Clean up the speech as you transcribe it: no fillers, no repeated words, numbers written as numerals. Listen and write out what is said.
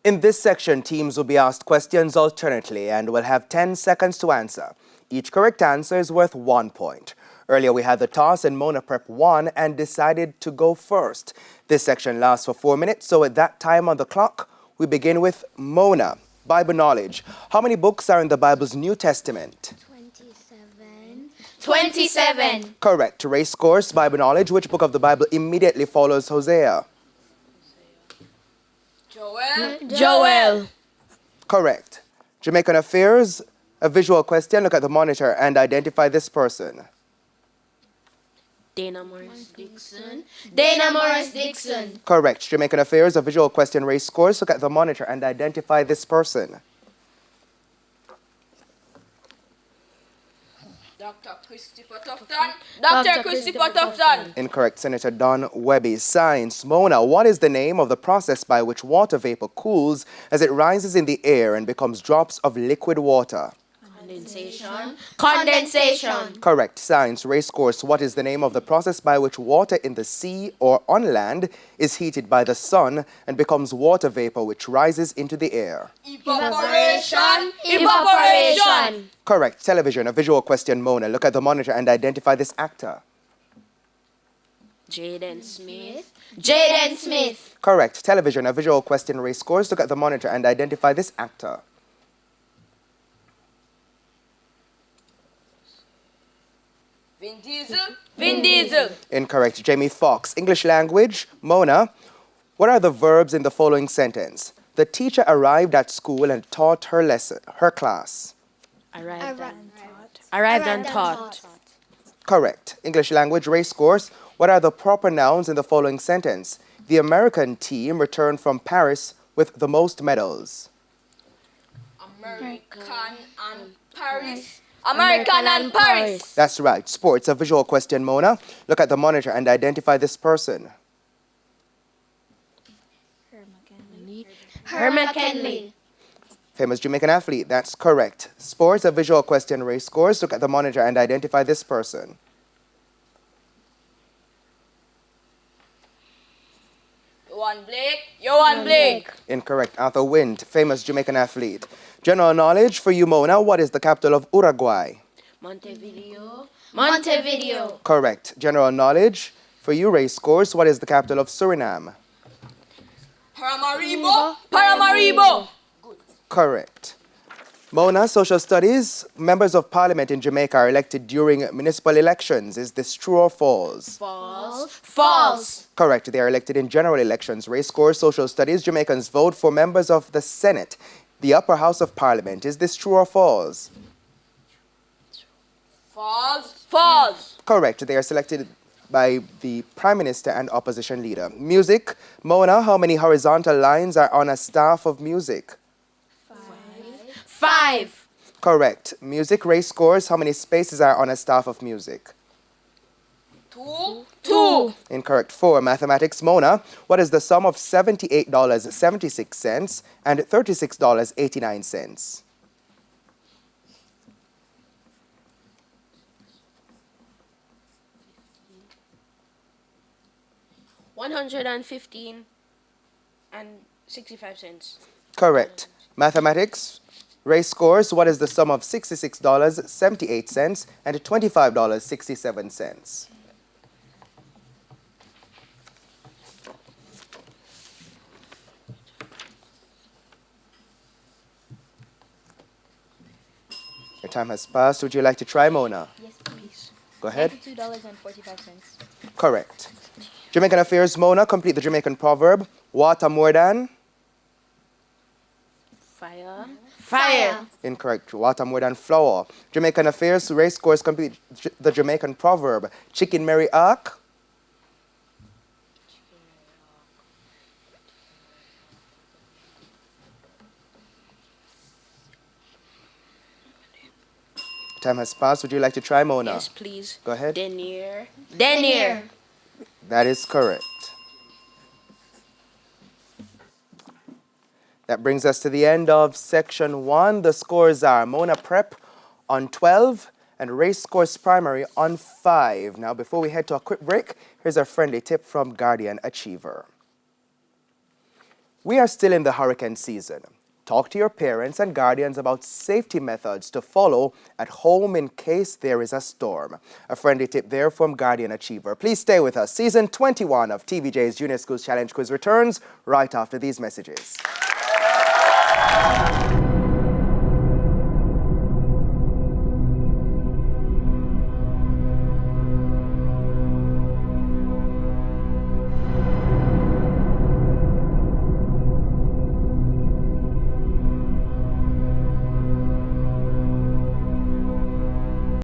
In this section, teams will be asked questions alternately and will have 10 seconds to answer. Each correct answer is worth 1 point. Earlier, we had the toss and Mona Prep won and decided to go first. This section lasts for 4 minutes, so at that time on the clock, we begin with Mona. Bible knowledge. How many books are in the Bible's New Testament? 27. Correct. Race course, Bible knowledge. Which book of the Bible immediately follows Hosea? Joel. Correct. Jamaican affairs, a visual question. Look at the monitor and identify this person. Dana Morris Dixon. Correct. Jamaican affairs, a visual question. Race course. Look at the monitor and identify this person. Dr. Christopher Tufton. Incorrect. Senator Don Webby. Science. Mona, what is the name of the process by which water vapor cools as it rises in the air and becomes drops of liquid water? Condensation. Correct. Science. Race course. What is the name of the process by which water in the sea or on land is heated by the sun and becomes water vapor which rises into the air? Evaporation. Correct. Television. A visual question. Mona, look at the monitor and identify this actor. Jaden Smith. Correct. Television. A visual question. Race course. Look at the monitor and identify this actor. Vin Diesel. Incorrect. Jamie Foxx. English language. Mona, what are the verbs in the following sentence? The teacher arrived at school and taught her class. Arrived and taught. Correct. English language. Race course. What are the proper nouns in the following sentence? The American team returned from Paris with the most medals. American and Paris. That's right. Sports. A visual question, Mona. Look at the monitor and identify this person. Herman Kenley. Famous Jamaican athlete. That's correct. Sports. A visual question. Race course. Look at the monitor and identify this person. Johan Blake. Incorrect. Arthur Wind. Famous Jamaican athlete. General knowledge for you, Mona. What is the capital of Uruguay? Montevideo. Correct. General knowledge for you, race course. What is the capital of Suriname? Paramaribo. Correct. Mona, social studies. Members of parliament in Jamaica are elected during municipal elections. Is this true or false? False. Correct. They are elected in general elections. Race course, social studies. Jamaicans vote for members of the Senate, the upper house of parliament. Is this true or false? False. Correct. They are selected by the prime minister and opposition leader. Music. Mona, how many horizontal lines are on a staff of music? 5. Correct. Music. Race course. How many spaces are on a staff of music? 2. Incorrect. 4. Mathematics. Mona, what is the sum of $78.76 and $36.89? $115 and 65 cents. Correct. Mathematics. Race course. What is the sum of $66.78 and $25.67? Your time has passed. Would you like to try, Mona? Yes, please. Go ahead. $82.45. Correct. Jamaican affairs, Mona, complete the Jamaican proverb. Water more than? Fire. Incorrect. Water more than flour. Jamaican affairs, race course, complete the Jamaican proverb. Chicken Mary Ark? Time has passed. Would you like to try, Mona? Yes, please. Go ahead. Denier. That is correct. That brings us to the end of section 1. The scores are Mona Prep on 12 and Racecourse Primary on 5. Now, before we head to a quick break, here's a friendly tip from Guardian Achiever. We are still in the hurricane season. Talk to your parents and guardians about safety methods to follow at home in case there is a storm. A friendly tip there from Guardian Achiever. Please stay with us. Season 21 of TVJ's Junior Schools Challenge Quiz returns right after these messages.